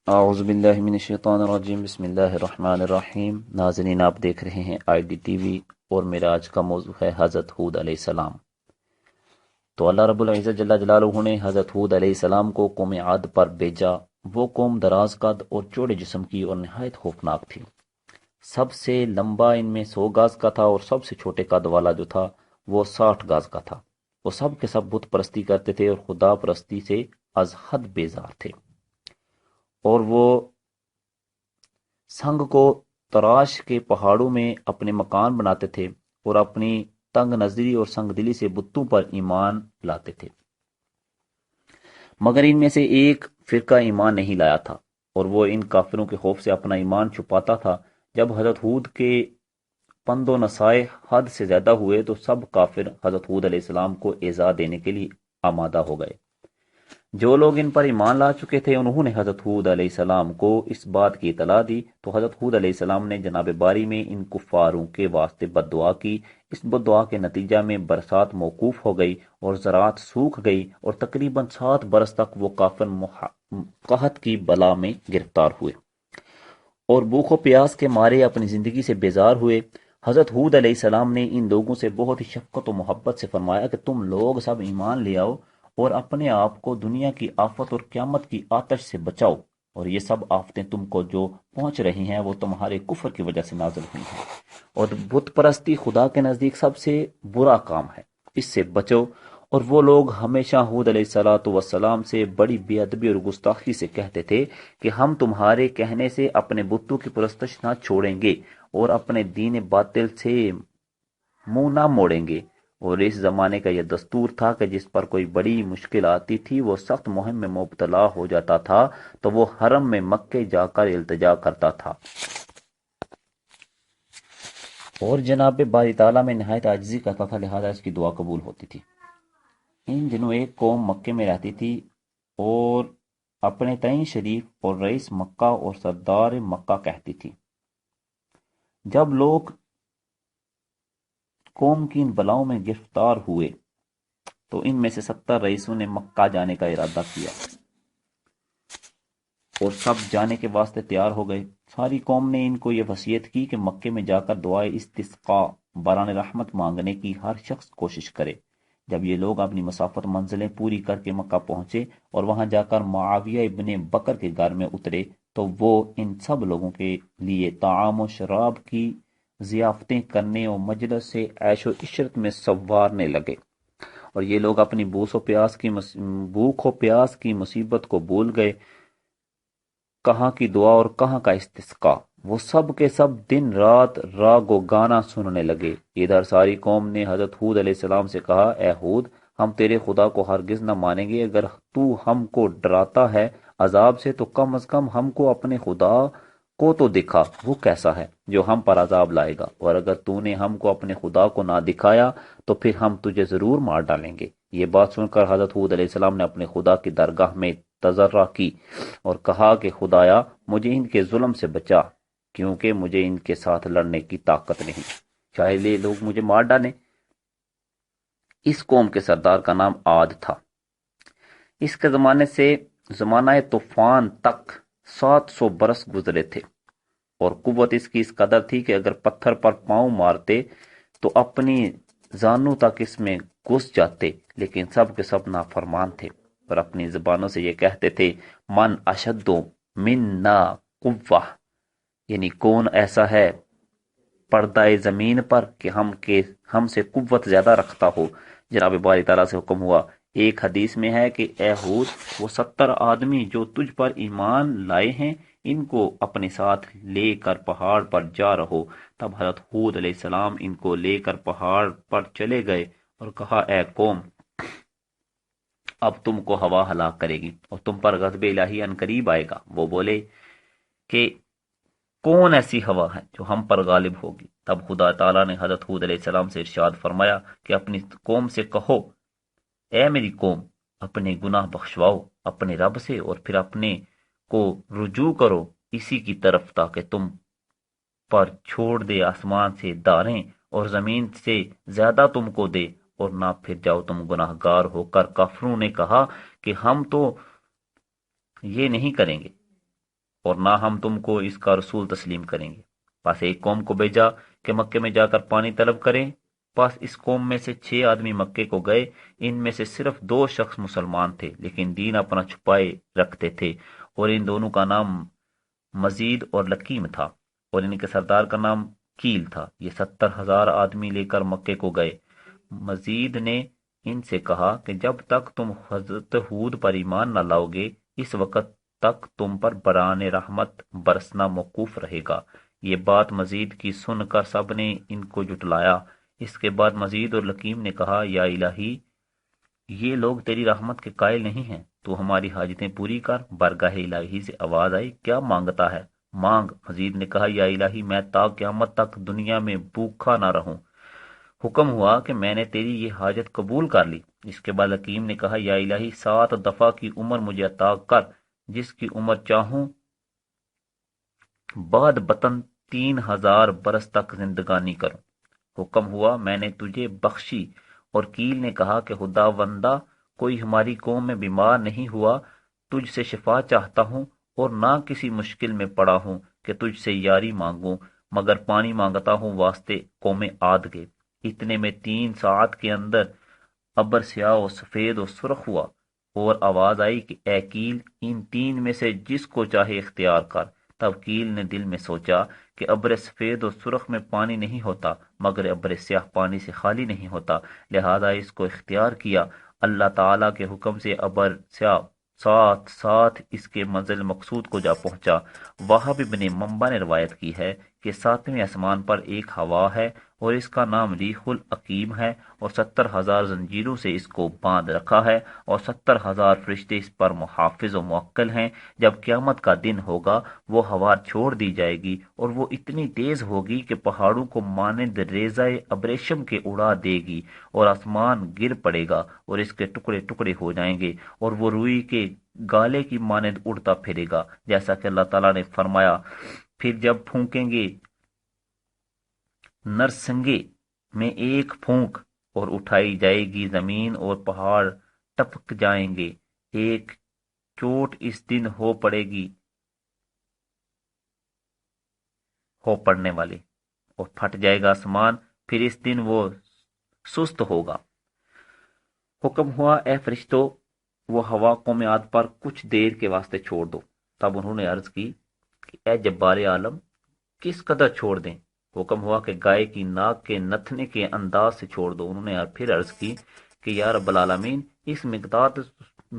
اعوذ باللہ من الشیطان الرجیم، بسم اللہ الرحمن الرحیم۔ ناظرین، آپ دیکھ رہے ہیں آئی ڈی ٹی وی اور میرا آج کا موضوع ہے حضرت ہود علیہ السلام۔ تو اللہ رب العزت جل جلالہ نے حضرت ہود علیہ السلام کو قوم عاد پر بھیجا۔ وہ قوم دراز قد اور چوڑے جسم کی اور نہایت خوفناک تھی۔ سب سے لمبا ان میں 100 گز کا تھا اور سب سے چھوٹے قد والا جو تھا وہ 60 گز کا تھا۔ وہ سب کے سب بت پرستی کرتے تھے اور خدا پرستی سے از حد بیزار تھے، اور وہ سنگ کو تراش کے پہاڑوں میں اپنے مکان بناتے تھے اور اپنی تنگ نظری اور سنگ دلی سے بتوں پر ایمان لاتے تھے۔ مگر ان میں سے ایک فرقہ ایمان نہیں لایا تھا، اور وہ ان کافروں کے خوف سے اپنا ایمان چھپاتا تھا۔ جب حضرت ہود کے پند و نصائح حد سے زیادہ ہوئے تو سب کافر حضرت ہود علیہ السلام کو ایذا دینے کے لیے آمادہ ہو گئے۔ جو لوگ ان پر ایمان لا چکے تھے انہوں نے حضرت ہود علیہ السلام کو اس بات کی اطلاع دی، تو حضرت ہود علیہ السلام نے جناب باری میں ان کفاروں کے واسطے بد دعا کی۔ اس بد دعا کے نتیجہ میں برسات موقوف ہو گئی اور زراعت سوکھ گئی، اور تقریباً 7 برس تک وہ کافر قحط کی بلا میں گرفتار ہوئے اور بھوک و پیاس کے مارے اپنی زندگی سے بیزار ہوئے۔ حضرت ہود علیہ السلام نے ان لوگوں سے بہت ہی شفقت و محبت سے فرمایا کہ تم لوگ سب ایمان لے آؤ اور اپنے آپ کو دنیا کی آفت اور قیامت کی آتش سے بچاؤ، اور یہ سب آفتیں تم کو جو پہنچ رہی ہیں وہ تمہارے کفر کی وجہ سے نازل ہوئی ہیں، اور بت پرستی خدا کے نزدیک سب سے برا کام ہے، اس سے بچو۔ اور وہ لوگ ہمیشہ ہود علیہ الصلوۃ والسلام سے بڑی بے ادبی اور گستاخی سے کہتے تھے کہ ہم تمہارے کہنے سے اپنے بتوں کی پرستش نہ چھوڑیں گے اور اپنے دین باطل سے منہ نہ موڑیں گے۔ اور اس زمانے کا یہ دستور تھا کہ جس پر کوئی بڑی مشکل آتی تھی وہ سخت مہم میں مبتلا ہو جاتا تھا تو وہ حرم میں مکے جا کر التجا کرتا تھا، اور جناب باری تعالیٰ میں نہایت عاجزی کرتا تھا، لہذا اس کی دعا قبول ہوتی تھی۔ ان دنوں ایک قوم مکے میں رہتی تھی اور اپنے تئیں شریف اور رئیس مکہ اور سردار مکہ کہتی تھی۔ جب لوگ قوم کی ان بلاؤں میں گرفتار ہوئے تو ان میں سے 70 رئیسوں نے مکہ جانے کا ارادہ کیا اور سب جانے کے واسطے تیار ہو گئے۔ ساری قوم نے ان کو یہ وصیت کی کہ مکے میں جا کر دعائے استسقاء باران رحمت مانگنے کی ہر شخص کوشش کرے۔ جب یہ لوگ اپنی مسافت منزلیں پوری کر کے مکہ پہنچے اور وہاں جا کر معاویہ ابن بکر کے گھر میں اترے تو وہ ان سب لوگوں کے لیے طعام و شراب کی ضیافتیں کرنے اور مجلس سے عیش و عشرت میں سنوارنے لگے، اور یہ لوگ اپنی بھوک و پیاس کی مصیبت کو بھول گئے۔ کہاں کی دعا اور کہاں کا استسقاء، وہ سب کے سب دن رات راگ و گانا سننے لگے۔ ادھر ساری قوم نے حضرت ہود علیہ السلام سے کہا، اے ہود، ہم تیرے خدا کو ہرگز نہ مانیں گے۔ اگر تو ہم کو ڈراتا ہے عذاب سے تو کم از کم ہم کو اپنے خدا کو تو دکھا، وہ کیسا ہے جو ہم پر عذاب لائے گا، اور اگر تو نے ہم کو اپنے خدا کو نہ دکھایا تو پھر ہم تجھے ضرور مار ڈالیں گے۔ یہ بات سن کر حضرت ہود علیہ السلام نے اپنے خدا کی درگاہ میں تضرع کی اور کہا کہ خدایا مجھے ان کے ظلم سے بچا، کیونکہ مجھے ان کے ساتھ لڑنے کی طاقت نہیں، شاید یہ لوگ مجھے مار ڈالیں۔ اس قوم کے سردار کا نام عاد تھا۔ اس کے زمانے سے زمانہ طوفان تک 700 برس گزرے تھے، اور قوت اس کی اس قدر تھی کہ اگر پتھر پر پاؤں مارتے تو اپنی زانوں تک اس میں گھس جاتے، لیکن سب کے سب نافرمان تھے اور اپنی زبانوں سے یہ کہتے تھے، من اشد منا قوہ، یعنی کون ایسا ہے پردہ زمین پر کہ ہم سے قوت زیادہ رکھتا ہو۔ جناب باری تعالیٰ سے حکم ہوا۔ ایک حدیث میں ہے کہ اے ہود، وہ 70 آدمی جو تجھ پر ایمان لائے ہیں ان کو اپنے ساتھ لے کر پہاڑ پر جا رہو۔ تب حضرت ہود علیہ السلام ان کو لے کر پہاڑ پر چلے گئے اور کہا، اے قوم، اب تم کو ہوا ہلاک کرے گی اور تم پر غضب الہی ان قریب آئے گا۔ وہ بولے کہ کون ایسی ہوا ہے جو ہم پر غالب ہوگی؟ تب خدا تعالیٰ نے حضرت ہود علیہ السلام سے ارشاد فرمایا کہ اپنی قوم سے کہو، اے میری قوم، اپنے گناہ بخشواؤ اپنے رب سے اور پھر اپنے کو رجوع کرو اسی کی طرف، تاکہ تم پر چھوڑ دے آسمان سے داریں اور زمین سے زیادہ تم کو دے، اور نہ پھر جاؤ تم گناہ گار ہو کر۔ کافروں نے کہا کہ ہم تو یہ نہیں کریں گے۔ اور نہ ہم تم کو اس کا رسول تسلیم کریں گے۔ بس ایک قوم کو بھیجا کہ مکے میں جا کر پانی طلب کریں۔ بس اس قوم میں سے 6 آدمی مکے کو گئے، ان میں سے صرف 2 شخص مسلمان تھے لیکن دین اپنا چھپائے رکھتے تھے، اور ان دونوں کا نام مزید اور لکیم تھا، اور ان کے سردار کا نام کیل تھا۔ یہ 70,000 آدمی لے کر مکے کو گئے۔ مزید نے ان سے کہا کہ جب تک تم حضرت ہود پر ایمان نہ لاؤ گے، اس وقت تک تم پر بران رحمت برسنا موقوف رہے گا۔ یہ بات مزید کی سن کر سب نے ان کو جھٹلایا۔ اس کے بعد مزید اور لکیم نے کہا، یا الہی، یہ لوگ تیری رحمت کے قائل نہیں ہیں، تو ہماری حاجتیں پوری کر۔ برگاہ الہی سے آواز آئی، کیا مانگتا ہے؟ مانگ۔ مزید نے کہا، یا الہی، میں تا قیامت تک دنیا میں بھوکا نہ رہوں۔ حکم ہوا کہ میں نے تیری یہ حاجت قبول کر لی۔ اس کے بعد حکیم نے کہا، یا الہی، 7 دفعہ کی عمر مجھے عطا کر، جس کی عمر چاہوں بعد بطن 3,000 برس تک زندگانی کروں۔ حکم ہوا، میں نے تجھے بخشی۔ اور کیل نے کہا کہ خداوندہ، کوئی ہماری قوم میں بیمار نہیں ہوا، تجھ سے شفا چاہتا ہوں، اور نہ کسی مشکل میں پڑا ہوں کہ تجھ سے یاری مانگوں، مگر پانی مانگتا ہوں واسطے قوم عاد کے۔ اتنے میں 3 ساعت کے اندر ابر سیاہ و سفید و سرخ ہوا، اور آواز آئی کہ اے کیل، ان 3 میں سے جس کو چاہے اختیار کر۔ تب کیل نے دل میں سوچا کہ ابر سفید و سرخ میں پانی نہیں ہوتا، مگر ابر سیاہ پانی سے خالی نہیں ہوتا، لہذا اس کو اختیار کیا۔ اللہ تعالیٰ کے حکم سے ابر سیاہ ساتھ ساتھ اس کے منزل مقصود کو جا پہنچا۔ وہب ابن منبع نے روایت کی ہے کہ 7ویں آسمان پر ایک ہوا ہے، اور اس کا نام ریح العقیم ہے، اور 70,000 زنجیروں سے اس کو باندھ رکھا ہے، اور 70,000 فرشتے اس پر محافظ و موکل ہیں۔ جب قیامت کا دن ہوگا، وہ ہوا چھوڑ دی جائے گی، اور وہ اتنی تیز ہوگی کہ پہاڑوں کو مانند ریزہ ابریشم کے اڑا دے گی، اور آسمان گر پڑے گا اور اس کے ٹکڑے ٹکڑے ہو جائیں گے، اور وہ روئی کے گالے کی مانند اڑتا پھرے گا، جیسا کہ اللہ تعالیٰ نے فرمایا، پھر جب پھونکیں گے نرسنگے میں ایک پھونک، اور اٹھائی جائے گی زمین اور پہاڑ ٹپک جائیں گے، ایک چوٹ اس دن ہو پڑے گی، ہو پڑنے والے، اور پھٹ جائے گا آسمان، پھر اس دن وہ سست ہوگا۔ حکم ہوا، اے فرشتو، وہ ہوا قوم عاد پر کچھ دیر کے واسطے چھوڑ دو۔ تب انہوں نے عرض کی کہ اے جبار عالم، کس قدر چھوڑ دیں؟ حکم ہوا کہ گائے کی ناک کے نتھنے کے انداز سے چھوڑ دو۔ انہوں نے پھر عرض کی کہ یا رب العالمین، اس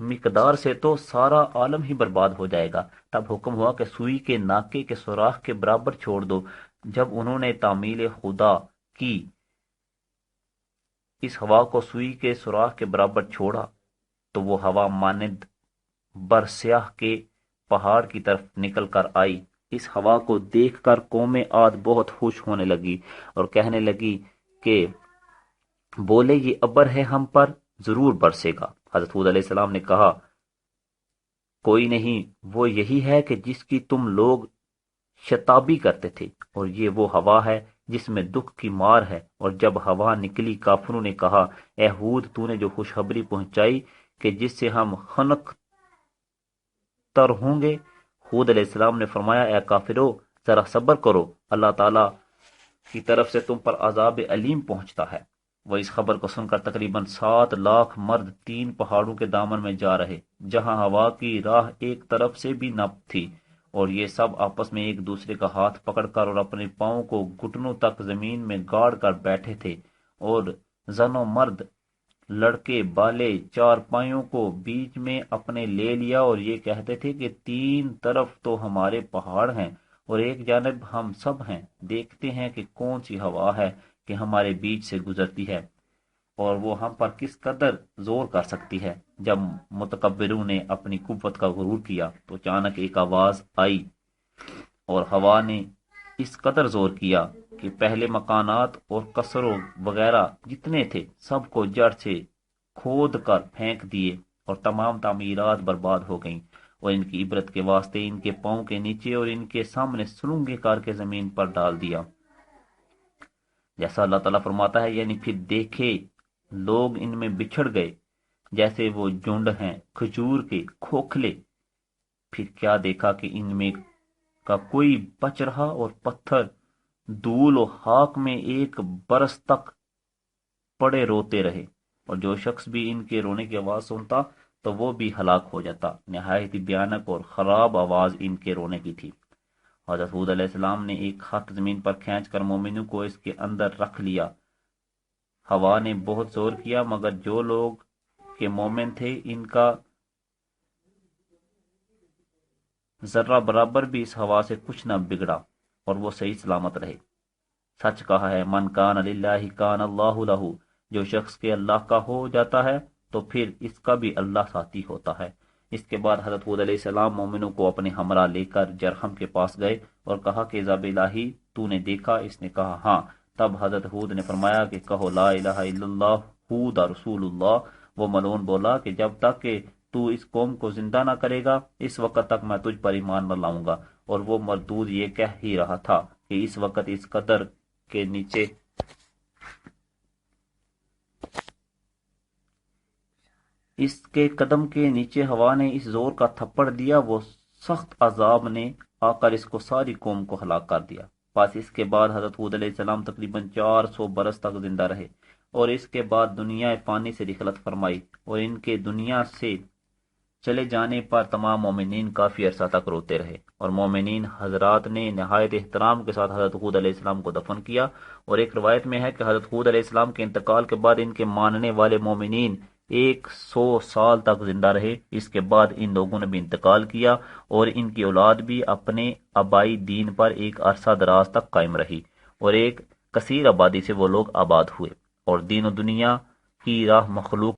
مقدار سے تو سارا عالم ہی برباد ہو جائے گا۔ تب حکم ہوا کہ سوئی کے ناکے کے سوراخ کے برابر چھوڑ دو۔ جب انہوں نے تعمیل خدا کی، اس ہوا کو سوئی کے سوراخ کے برابر چھوڑا، تو وہ ہوا مانند برسیاہ کے پہاڑ کی طرف نکل کر آئی۔ اس ہوا کو دیکھ کر قوم عاد بہت خوش ہونے لگی اور کہنے لگی کہ بولے، یہ ابر ہے، ہم پر ضرور برسے گا۔ حضرت ہود علیہ السلام نے کہا، کوئی نہیں، وہ یہی ہے کہ جس کی تم لوگ شتابی کرتے تھے، اور یہ وہ ہوا ہے جس میں دکھ کی مار ہے۔ اور جب ہوا نکلی، کافروں نے کہا، اے ہود، تو نے جو خوشخبری پہنچائی کہ جس سے ہم خنق تر ہوں گے۔ ہود علیہ السلام نے فرمایا، اے کافرو، ذرا صبر کرو، اللہ تعالیٰ کی طرف سے تم پر عذاب علیم پہنچتا ہے۔ وہ اس خبر کو سن کر تقریباً 7 لاکھ مرد 3 پہاڑوں کے دامن میں جا رہے، جہاں ہوا کی راہ ایک طرف سے بھی نہ تھی، اور یہ سب آپس میں ایک دوسرے کا ہاتھ پکڑ کر اور اپنے پاؤں کو گھٹنوں تک زمین میں گاڑ کر بیٹھے تھے، اور زن و مرد، لڑکے بالے، 4 پائیوں کو بیچ میں اپنے لے لیا، اور یہ کہتے تھے کہ 3 طرف تو ہمارے پہاڑ ہیں اور ایک جانب ہم سب ہیں، دیکھتے ہیں کہ کون سی ہوا ہے کہ ہمارے بیچ سے گزرتی ہے، اور وہ ہم پر کس قدر زور کر سکتی ہے۔ جب متکبروں نے اپنی قوت کا غرور کیا تو اچانک ایک آواز آئی، اور ہوا نے اس قدر زور کیا کہ پہلے مکانات اور قصروں وغیرہ جتنے تھے سب کو جڑ سے کھود کر پھینک دیے، اور تمام تعمیرات برباد ہو گئیں، اور ان کی عبرت کے واسطے ان کے پاؤں کے نیچے اور ان کے سامنے سرنگیں کر کے زمین پر ڈال دیا۔ جیسا اللہ تعالیٰ فرماتا ہے، یعنی پھر دیکھے لوگ ان میں بچھڑ گئے جیسے وہ جھنڈ ہیں کھجور کے کھوکھلے، پھر کیا دیکھا کہ ان میں کا کوئی بچ رہا اور پتھر دھول و خاک میں ایک برس تک پڑے روتے رہے، اور جو شخص بھی ان کے رونے کی آواز سنتا تو وہ بھی ہلاک ہو جاتا۔ نہایت ہی بھیانک اور خراب آواز ان کے رونے کی تھی۔ حضرت ہود علیہ السلام نے ایک خط زمین پر کھینچ کر مومنوں کو اس کے اندر رکھ لیا۔ ہوا نے بہت زور کیا، مگر جو لوگ کے مومن تھے ان کا ذرہ برابر بھی اس ہوا سے کچھ نہ بگڑا اور وہ صحیح سلامت رہے۔ سچ کہا ہے، من کان للہ کان اللہ لہ، جو شخص کے اللہ کا ہو جاتا ہے تو پھر اس کا بھی اللہ ساتھی ہوتا ہے۔ اس کے بعد حضرت ہود علیہ السلام مومنوں کو اپنے ہمراہ لے کر جرہم کے پاس گئے اور کہا کہ ذاب الہی تو نے دیکھا؟ اس نے کہا ہاں۔ تب حضرت ہود نے فرمایا کہ کہو لا الہ الا اللہ ہود رسول اللہ۔ وہ ملعون بولا کہ جب تک کہ تو اس قوم کو زندہ نہ کرے گا اس وقت تک میں تجھ پر ایمان نہ لاؤں گا، اور وہ مردود یہ کہہ ہی رہا تھا کہ اس وقت اس قدر کے نیچے اس کے قدم کے نیچے ہوا نے اس زور کا تھپڑ دیا، وہ سخت عذاب نے آ کر اس کو ساری قوم کو ہلاک کر دیا۔ بس اس کے بعد حضرت ہود علیہ السلام تقریباً 400 برس تک زندہ رہے، اور اس کے بعد دنیا فانی سے رحلت فرمائی، اور ان کے دنیا سے چلے جانے پر تمام مومنین کافی عرصہ تک روتے رہے، اور مومنین حضرات نے نہایت احترام کے ساتھ حضرت ہود علیہ السلام کو دفن کیا۔ اور ایک روایت میں ہے کہ حضرت ہود علیہ السلام کے انتقال کے بعد ان کے ماننے والے مومنین 100 سال تک زندہ رہے۔ اس کے بعد ان لوگوں نے بھی انتقال کیا، اور ان کی اولاد بھی اپنے آبائی دین پر ایک عرصہ دراز تک قائم رہی، اور ایک کثیر آبادی سے وہ لوگ آباد ہوئے، اور دین و دنیا کی راہ مخلوق